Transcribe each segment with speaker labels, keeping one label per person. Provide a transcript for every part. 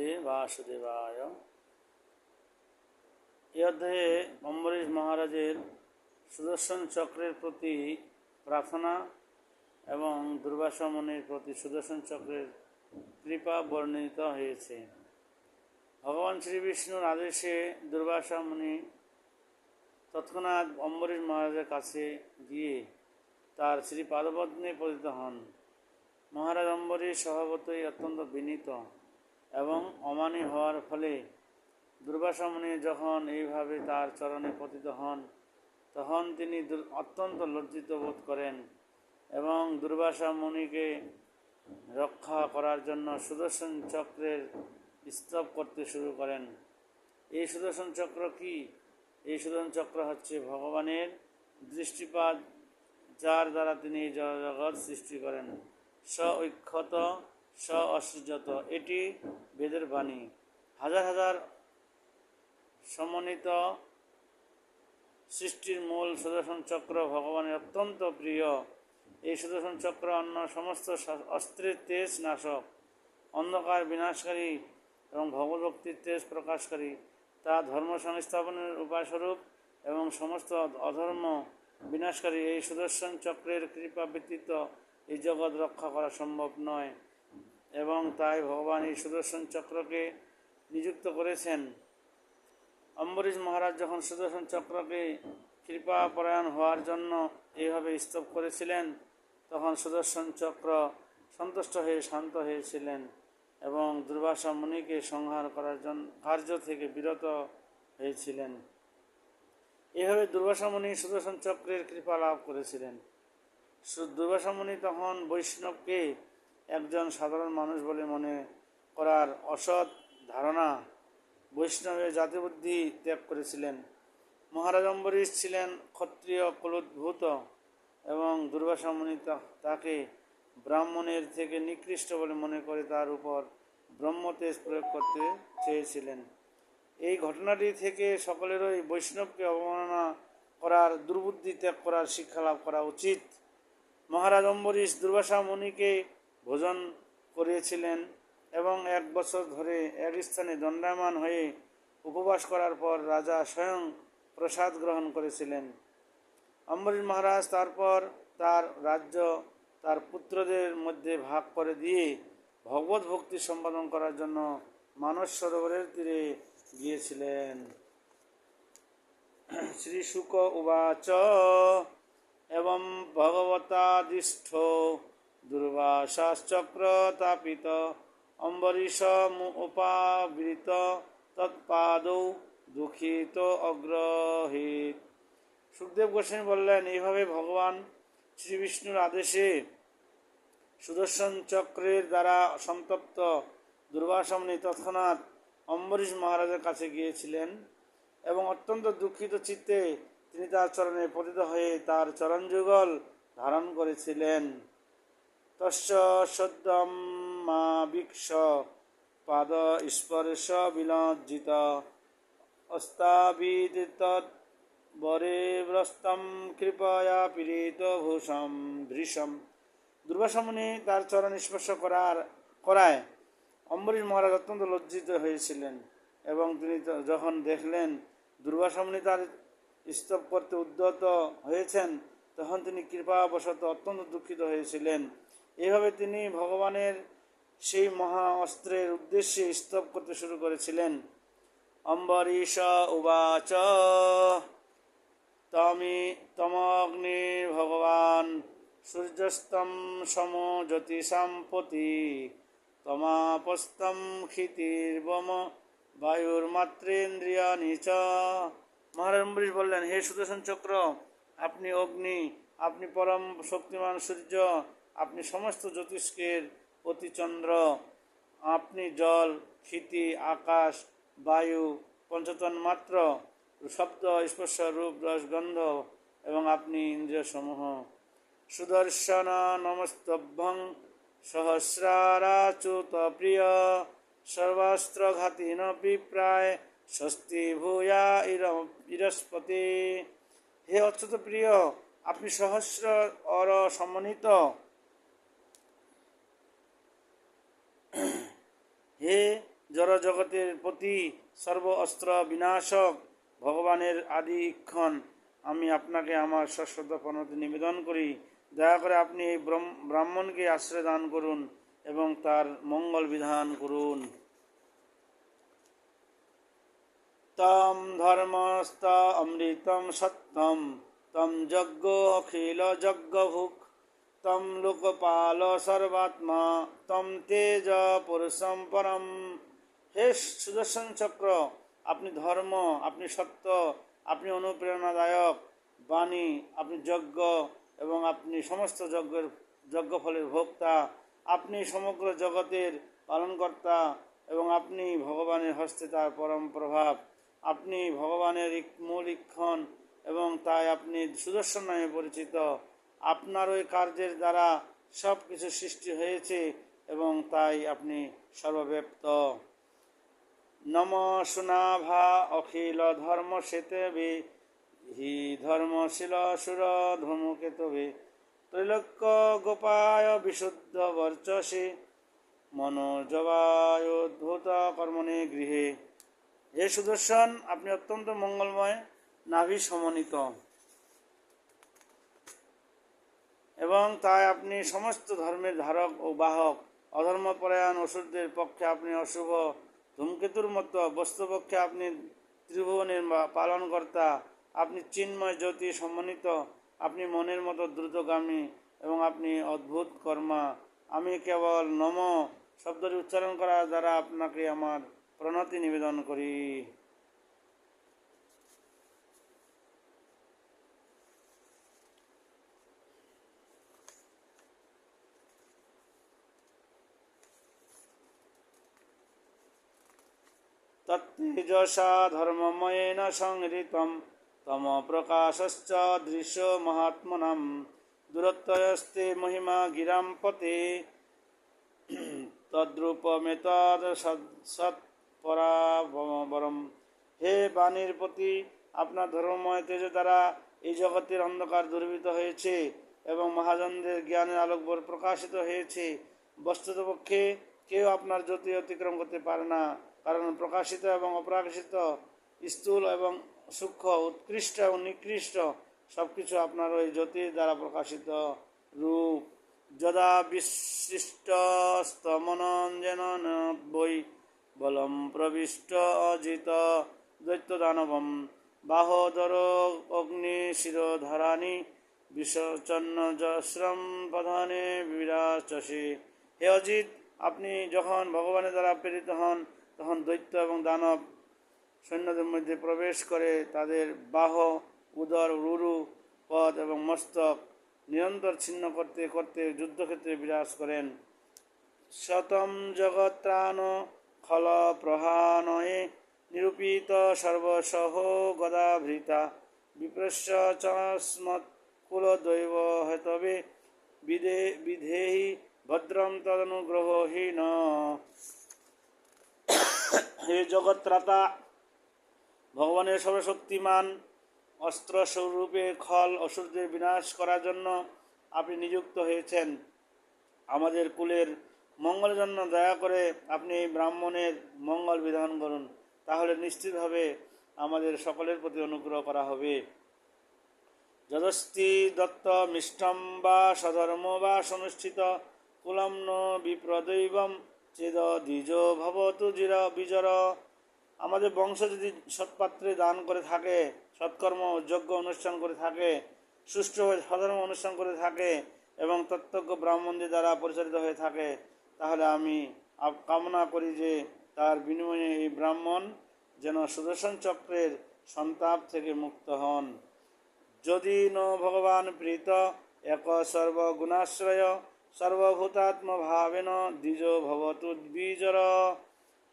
Speaker 1: শ্রীমতে বাসুদেবায়। এই অধ্যায়ে অম্বরীশ মহারাজের সুদর্শন চক্রের প্রতি প্রার্থনা এবং দুর্বাসা মুনির প্রতি সুদর্শন চক্রের কৃপা বর্ণিত হয়েছে। ভগবান শ্রীবিষ্ণুর আদেশে দুর্বাসা মুনি তৎক্ষণাৎ অম্বরীশ মহারাজের কাছে গিয়ে তার শ্রীপাদপদ্মে পতিত হন। মহারাজ অম্বরীশ স্বভাবতই অত্যন্ত বিনীত এবং অমানী হওয়ার ফলে দুর্বাসা মুনি যখন এইভাবে তার চরণে পতিত হন তখন তিনি অত্যন্ত লজ্জিত বোধ করেন এবং দুর্বাসা মুনিকে রক্ষা করার জন্য সুদর্শন চক্রের স্তব করতে শুরু করেন। এই সুদর্শন চক্র কি? এই সুদর্শন চক্র হচ্ছে ভগবানের দৃষ্টিপাত, যার দ্বারা তিনি জগৎ সৃষ্টি করেন। স ঐক্ষত স অসৃজত, এটি বেদের বাণী। হাজার হাজার সমন্বিত সৃষ্টির মূল সুদর্শন চক্র ভগবানের অত্যন্ত প্রিয়। এই সুদর্শন চক্র অন্য সমস্ত অস্ত্রের তেজ নাশক, অন্ধকার বিনাশকারী এবং ভগবদ্ভক্তির তেজ প্রকাশকারী। তা ধর্ম সংস্থাপনের উপায়স্বরূপ এবং সমস্ত অধর্ম বিনাশকারী। এই সুদর্শন চক্রের কৃপা ব্যতীত এই জগৎ রক্ষা করা সম্ভব নয় এবং তাই ভগবান এই সুদর্শন চক্রকে নিযুক্ত করেছেন। অম্বরীশ মহারাজ যখন সুদর্শন চক্রকে কৃপাপরায়ণ হওয়ার জন্য এইভাবে স্তব করেছিলেন তখন সুদর্শন চক্র সন্তুষ্ট হয়ে শান্ত হয়েছিলেন এবং দুর্বাসা মুনিকে সংহার করার জন্য কার্য থেকে বিরত হয়েছিলেন। এইভাবে দুর্বাসা মুনি সুদর্শন চক্রের কৃপা লাভ করেছিলেন। দুর্বাসা মুনি তখন বৈষ্ণবকে একজন সাধারণ মানুষ বলে মনে করার অসৎ ধারণা, বৈষ্ণবের জাতিবুদ্ধি ত্যাগ করেছিলেন। মহারাজ অম্বরীশ ছিলেন ক্ষত্রিয় কুলোদ্ভূত এবং দুর্বাসা মুনি তাকে ব্রাহ্মণের থেকে নিকৃষ্ট বলে মনে করে তার উপর ব্রহ্মতেজ প্রয়োগ করতে চেয়েছিলেন। এই ঘটনাটি থেকে সকলেরই বৈষ্ণবকে অবমাননা করার, দুর্বুদ্ধি ত্যাগ করার শিক্ষা লাভ করা উচিত। মহারাজ অম্বরীশ দুর্বাসা মুনিকে ভোজন করিয়েছিলেন এবং 1 বছর ধরে এক স্থানে দণ্ডায়মান হয়ে উপবাস করার পর রাজা স্বয়ং প্রসাদ গ্রহণ করেছিলেন। অম্বরীশ মহারাজ তারপর তার রাজ্য তার পুত্রদের মধ্যে ভাগ করে দিয়ে ভগবত ভক্তি সম্পাদন করার জন্য মানস সরোবরের তীরে গিয়েছিলেন। শ্রী শুক উবাচ এবং ভগবতাদিষ্ঠ দুর্বাসাশ্চক্র তাপিত অম্বরীশ উপাবৃত তৎপাদৌ দুঃখিত অগ্রহিত। সুখদেব গোস্বামী বললেন, এইভাবে ভগবান শ্রীবিষ্ণুর আদেশে সুদর্শন চক্রের দ্বারা সন্তপ্ত দুর্বাসা মুনি তৎক্ষণাৎ অম্বরীশ মহারাজের কাছে গিয়েছিলেন এবং অত্যন্ত দুঃখিত চিত্তে তিনি তার চরণে পতিত হয়ে তার চরণযুগল ধারণ করেছিলেন। তস্য সদ্যম মা বীক্ষ পাদ স্পর্শ বিলজ্জিত অস্তাবিদ তৎবরে ব্রস্তম কৃপয়া পীড়িত ভূষম ধৃষম। দুর্বাসা মুনি তার চরণ স্পর্শ করায় অম্বরীশ মহারাজ অত্যন্ত লজ্জিত হয়েছিলেন এবং তিনি যখন দেখলেন দুর্বাসা মুনি তার স্তব করতে উদ্যত হয়েছেন তখন তিনি কৃপাবশত অত্যন্ত দুঃখিত হয়েছিলেন। এইভাবে তিনি ভগবানের সেই মহা অস্ত্রের উদ্দেশ্যে স্তব করতে শুরু করেছিলেন। অম্বরীশ উবাচ তমগ্নি ভগবান সূর্যস্তম সম জ্যোতিষাম পতি তমাপস্তম ক্ষিতির্বম বায়ুর্মাত্রেন্দ্রিয়াণি চ। মহারাজ অম্বরীশ বললেন, হে সুদর্শন চক্র, আপনি অগ্নি, আপনি পরম শক্তিমান সূর্য, আপনি সমস্ত জ্যোতিষ্কের অতিচন্দ্র, আপনি জল, ক্ষিতি, আকাশ, বায়ু, পঞ্চতন্মাত্র, শব্দ, স্পর্শ, রূপ, রস, গন্ধ এবং আপনি ইন্দ্রিয় সমূহ। সুদর্শন নমস্তভ্যং সহস্রারাচ্যুত প্রিয় সর্বাস্ত্রঘাতিন বিপ্রায় স্বস্তি ভূয়া ইরস্পতি। হে অচ্যুত প্রিয়, আপনি সহস্র অর সমন্বিত, হে জড় জগতের প্রতি সর্ব অস্ত্র বিনাশক ভগবানের আদি ইক্ষণ আমি আপনাকে আমার শাশ্বত প্রণতি নিবেদন করি। দয়া করে আপনি এই ব্রাহ্মণকে আশ্রয় দান করুন এবং তার মঙ্গল বিধান করুন। তম ধর্মস্ত অমৃতম সত্যম তম যজ্ঞ অখিল যজ্ঞভুক তম লোকপাল সর্বাত্মা তম তেজ পুরুষম পরম। হে সুদর্শন চক্র, আপনি ধর্ম, আপনি সত্য, আপনি অনুপ্রেরণাদায়ক বাণী, আপনি যজ্ঞ এবং আপনি সমস্ত যজ্ঞফলের ভোক্তা, আপনি সমগ্র জগতের পালনকর্তা এবং আপনি ভগবানের হস্তে তার পরম প্রভাব। আপনি ভগবানের মূল ইক্ষণ এবং তাই আপনি সুদর্শন নামে পরিচিত। আপনার ওই কার্যের দ্বারা সব কিছু সৃষ্টি হয়েছে এবং তাই আপনি সর্বব্যাপ্ত। নম সুনাভা অখিল ধর্ম সেতবে হি ধর্মশীল সুর ধূমকেতবে ত্রৈলোক্য গোপায় বিশুদ্ধ বর্চসে মনোজবায়োদ্ভূত কর্মণে গৃহে। হে সুদর্শন, আপনি অত্যন্ত মঙ্গলময়, নাভি সমন্বিত এবং তাই আপনি সমস্ত ধর্মের ধারক ও বাহক। অধর্মপরায়ণ অসুরদের পক্ষে আপনি অশুভ ধূমকেতুর মতো, বস্তুপক্ষে আপনি ত্রিভুবনের পালনকর্তা। আপনি চিন্ময় জ্যোতি সমন্বিত, আপনি মনের মতো দ্রুতগামী এবং আপনি অদ্ভুত কর্মা। আমি কেবল নম শব্দটি উচ্চারণ করার দ্বারা আপনাকে আমার প্রণতি নিবেদন করি। তত্তেজসা ধর্মময়েন সংহৃতম তম প্রকাশশ্চ দৃশ্য মহাত্মনাম দূরত্বয়স্তে মহিমা গিরাম পতে তদ্রূপমেতদ সৎপরাবরম। হে বাণীর প্রতি, আপনার ধর্মময় তেজ দ্বারা এই জগতের অন্ধকার দূরীভূত হয়েছে এবং মহাজনদের জ্ঞানের আলোক প্রকাশিত হয়েছে। বস্তুতপক্ষে কেউ আপনার জ্যোতি অতিক্রম করতে পারে না, কারণ প্রকাশিত এবং অপ্রকাশিত, স্থূল এবং সূক্ষ্ম, উৎকৃষ্ট এবং নিকৃষ্ট সব কিছু আপনার ওই জ্যোতির দ্বারা প্রকাশিত রূপ। যদা বিশিষ্টস্তমনঞ্জন বৈ বলম প্রবিষ্ট অজিত দৈত্যদানবম বাহোদর অগ্নি শিরোধারানি বিশ্বচন্ন যশ্রম প্রধানে বিরাচসে। হে অজিত, আপনি যখন ভগবানের দ্বারা প্রেরিত হন তখন দৈত্য এবং দানব সৈন্যদের মধ্যে প্রবেশ করে তাদের বাহ, উদর, রুরু, পদ এবং মস্তক নিরন্তর ছিন্ন করতে করতে যুদ্ধক্ষেত্রে বিরাজ করেন। শতম জগত্রাণ খল প্রহানয়ে নিরূপিত সর্বসহ গদাভৃতা বিপ্রস্য চস্মৎ কুলদৈব হেতবে বিধেহি ভদ্রম তদনুগ্রহহীন। হে জগৎত্রাতা, ভগবানের সর্বশক্তিমান অস্ত্র স্বরূপে খল অসুরদের বিনাশ করার জন্য আপনি নিযুক্ত হয়েছেন। আমাদের কুলের মঙ্গলের জন্য দয়া করে আপনি এই ব্রাহ্মণের মঙ্গল বিধান করুন, তাহলে নিশ্চিতভাবে আমাদের সকলের প্রতি অনুগ্রহ করা হবে। যদস্তি দত্ত মিষ্টম বা সধর্ম বা সনুষ্ঠিত কুলম ন বিপ্রদৈবম চেদ দ্বিজ ভবতু বিজর। আমাদের বংশ যদি সৎপাত্রে দান করে থাকে, সৎকর্ম যজ্ঞ অনুষ্ঠান করে থাকে, সুষ্ঠুভাবে সধর্ম অনুষ্ঠান করে থাকে এবং তত্ত্বজ্ঞ ব্রাহ্মণদের দ্বারা পরিচালিত হয়ে থাকে, তাহলে আমি কামনা করি যে তার বিনিময়ে এই ব্রাহ্মণ যেন সুদর্শন চক্রের সন্তাপ থেকে মুক্ত হন। যদি ন ভগবান প্রীত এক সর্বগুণাশ্রয় সর্বভূতাত্মভাবেন দ্বিজ ভবতু দ্বিজর।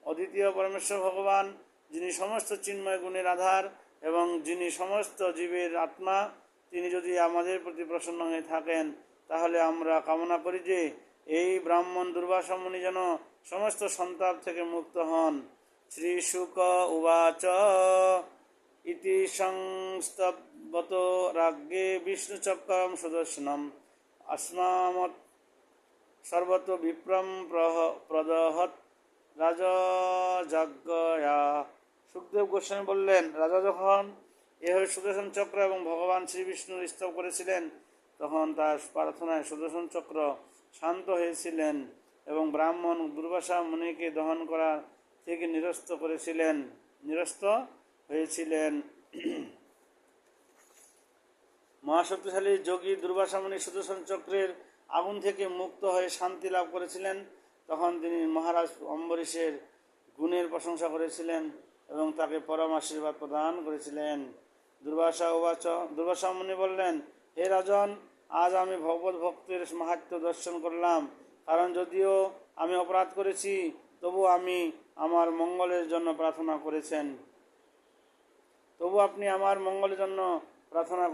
Speaker 1: অদ্বিতীয় পরমেশ্বর ভগবান, যিনি সমস্ত চিন্ময় গুণের আধার এবং যিনি সমস্ত জীবের আত্মা, তিনি যদি আমাদের প্রতি প্রসন্ন হয়ে থাকেন, তাহলে আমরা কামনা করি যে এই ব্রাহ্মণ দুর্বাসা মুনি যেন সমস্ত সন্তাপ থেকে মুক্ত হন। শ্রী শুক উবাচ ইতি সংস্তবত রাজ্ঞে বিষ্ণুচক্রম সুদর্শনম अस्मामत् সর্বত বিপ্রম প্রদহত রাজযাজ্ঞয়া। সুখদেব গোস্বামী বললেন, রাজা যখন এভাবে সুদর্শন চক্র এবং ভগবান শ্রীবিষ্ণুর স্তব করেছিলেন, তখন তার প্রার্থনায় সুদর্শন চক্র শান্ত হয়েছিলেন এবং ব্রাহ্মণ দুর্বাসা মুনিকে দহন করা থেকে নিরস্ত হয়েছিলেন। মহাশক্তিশালী যোগী দুর্বাসা মুনি সুদর্শন চক্রের আগুন থেকে মুক্ত হয়ে শান্তি লাভ করেছিলেন। তখন তিনি মহারাজ অম্বরীশের গুণের প্রশংসা করেছিলেন এবং তাকে পরম আশীর্বাদ প্রদান করেছিলেন। দুর্বাসা মুনি বললেন, হে রাজন, আজ আমি ভগবত ভক্তের মাহাত্ম্য দর্শন করলাম। কারণ যদিও আমি অপরাধ করেছি, তবু আপনি আমার মঙ্গলের জন্য প্রার্থনা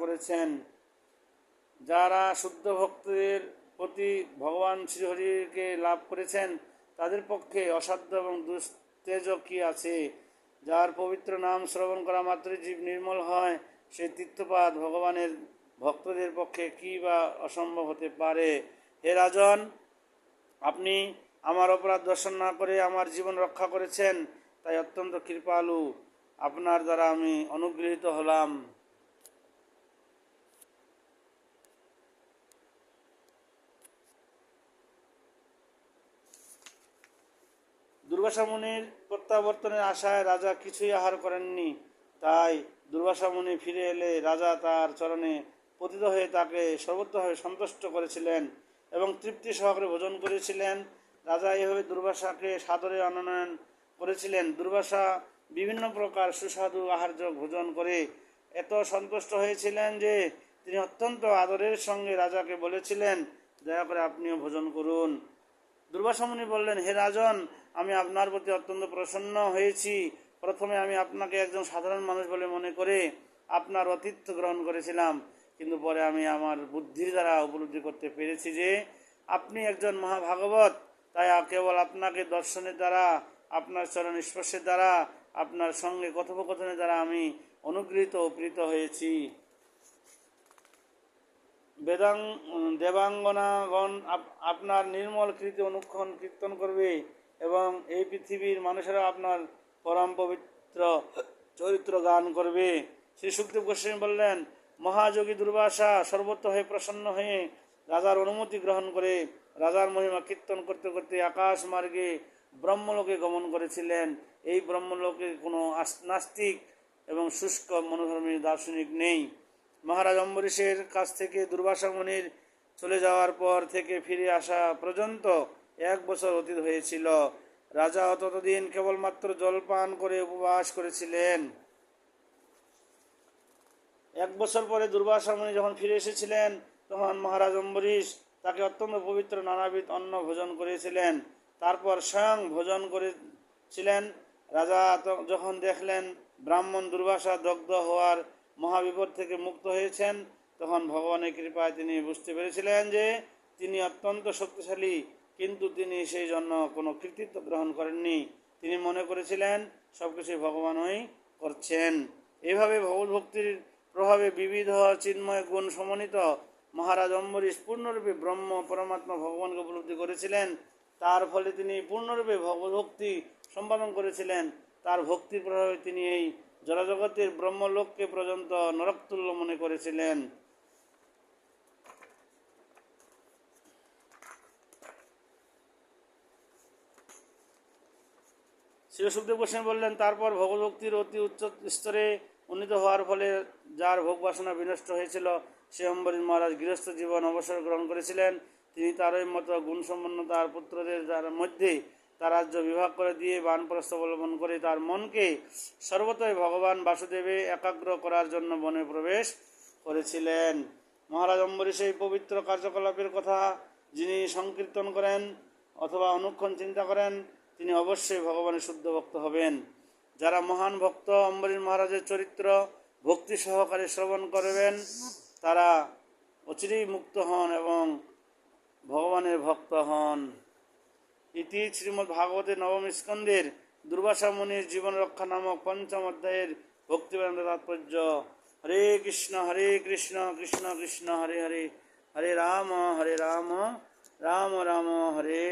Speaker 1: করেছেন। যারা শুদ্ধ ভক্তের প্রতি ভগবান শ্রীহরিকে লাভ করেছেন, তাদের পক্ষে অসাধ্য এবং দুস্তেজ কি আছে? যার পবিত্র নাম শ্রবণ করা মাত্রই জীব নির্মল হয়, সেই তীর্থপাত ভগবানের ভক্তদের পক্ষে কি বা অসম্ভব হতে পারে? হে রাজন, আপনি আমার অপরাধ দর্শন না করে আমার জীবন রক্ষা করেছেন, তাই অত্যন্ত কৃপালু আপনার দ্বারা আমি অনুগৃহীত হলাম। দুর্বাসা মুনির প্রত্যাবর্তনের আশায় রাজা কিছুই আহার করেননি। তাই দুর্বাসা মুনি ফিরে এলে রাজা তার চরণে পতিত হয়ে তাকে সর্বত্রভাবে সন্তুষ্ট করেছিলেন এবং তৃপ্তি সহকারে ভোজন করেছিলেন। রাজা এভাবে দুর্বাসাকে সাদরে আনয়ন করেছিলেন। দুর্বাসা বিভিন্ন প্রকার সুস্বাদু আহার্য ভোজন করে এত সন্তুষ্ট হয়েছিলেন যে তিনি অত্যন্ত আদরের সঙ্গে রাজাকে বলেছিলেন, দয়া করে আপনিও ভোজন করুন। দুর্বাসা মুনি বললেন, হে রাজন, আমি আপনার প্রতি অত্যন্ত প্রসন্ন হয়েছি। প্রথমে আমি আপনাকে একজন সাধারণ মানুষ বলে মনে করে আপনার আতিথ্য গ্রহণ করেছিলাম, কিন্তু পরে আমি আমার বুদ্ধির দ্বারা উপলব্ধি করতে পেরেছি যে আপনি একজন মহাভাগবত। তাই কেবল আপনাকে দর্শনের দ্বারা, আপনার চরণ স্পর্শের দ্বারা, আপনার সঙ্গে কথোপকথনের দ্বারা আমি অনুগৃহীত ও প্রীত হয়েছি। দেবাঙ্গনাগণ আপনার নির্মল কৃতি অনুক্ষণ কীর্তন করবে এবং এই পৃথিবীর মানুষেরা আপনার পরম পবিত্র চরিত্র গান করবে। শ্রী সুখদেব গোস্বামী বললেন, মহাযোগী দুর্বাসা সর্বত্র হয়ে প্রসন্ন হয়ে রাজার অনুমতি গ্রহণ করে রাজার মহিমা কীর্তন করতে করতে আকাশ মার্গে ব্রহ্মলোকে গমন করেছিলেন। এই ব্রহ্মলোকে কোনো নাস্তিক এবং শুষ্ক মনোধর্মী দার্শনিক নেই। মহারাজ অম্বরীশের কাছ থেকে দুর্বাসা মুনির চলে যাওয়ার পর থেকে ফিরে আসা পর্যন্ত 1 বছর অতীত হয়েছিল। রাজা ততদিন কেবলমাত্র জলপান করে উপবাস করেছিলেন। 1 বছর পরে দুর্বাসা মুনি যখন ফিরে এসেছিলেন, তখন মহারাজ অম্বরীশ তাকে অত্যন্ত পবিত্র নানাবিধ অন্ন ভোজন করেছিলেন। তারপর স্বয়ং ভোজন করেছিলেন। রাজা যখন দেখলেন ব্রাহ্মণ দুর্বাসা দগ্ধ হওয়ার মহাবিপদ থেকে মুক্ত হয়েছেন, তখন ভগবানের কৃপায় তিনি বুঝতে পেরেছিলেন যে তিনি অত্যন্ত শক্তিশালী, কিন্তু তিনি সেই জন্য কোনো কৃতিত্ব গ্রহণ করেননি। তিনি মনে করেছিলেন সবকিছু ভগবানই করছেন। এভাবে ভগবদ্ভক্তির প্রভাবে বিবিধ চিন্ময় গুণ সমন্বিত মহারাজ অম্বরীশ পূর্ণরূপে ব্রহ্ম পরমাত্মা ভগবানকে উপলব্ধি করেছিলেন। তার ফলে তিনি পূর্ণরূপে ভগবদ্ভক্তি সম্পাদন করেছিলেন। তার ভক্তির প্রভাবে তিনি এই জড়জগতের ব্রহ্মলোককে পর্যন্ত নরকতুল্য মনে করেছিলেন। শ্রী সুখদেব গোস্বামী বললেন, তারপর ভগবদ্ভক্তির অতি উচ্চ স্তরে উন্নীত হওয়ার ফলে যার ভোগ বাসনা বিনষ্ট হয়েছিল, সে অম্বরীশ মহারাজ গৃহস্থ জীবন অবসর গ্রহণ করেছিলেন। তিনি তারই মতো গুণসম্পন্ন তার পুত্রদের মধ্যে তার রাজ্য বিভাগ করে দিয়ে বানপ্রস্থ অবলম্বন করে তার মনকে সর্বতই ভগবান বাসুদেবে একাগ্র করার জন্য বনে প্রবেশ করেছিলেন। মহারাজ অম্বরীশ এই পবিত্র কার্যকলাপের কথা যিনি সংকীর্তন করেন অথবা অনুক্ষণ চিন্তা করেন, তিনি অবশ্যই ভগবানের শুদ্ধ ভক্ত হবেন। যারা মহান ভক্ত অম্বরীশ মহারাজের চরিত্র ভক্তি সহকারে শ্রবণ করবেন, তারা অচিরেই মুক্ত হন এবং ভগবানের ভক্ত হন। ইতি শ্রীমদ্ ভাগবতে নবম স্কন্ধের দুর্বাসা মুনির জীবন রক্ষা নামক 5ম অধ্যায়ের ভক্তিবেদান্ত তাৎপর্য। হরে কৃষ্ণ কৃষ্ণ কৃষ্ণ হরে হরে, হরে রাম রাম রাম হরে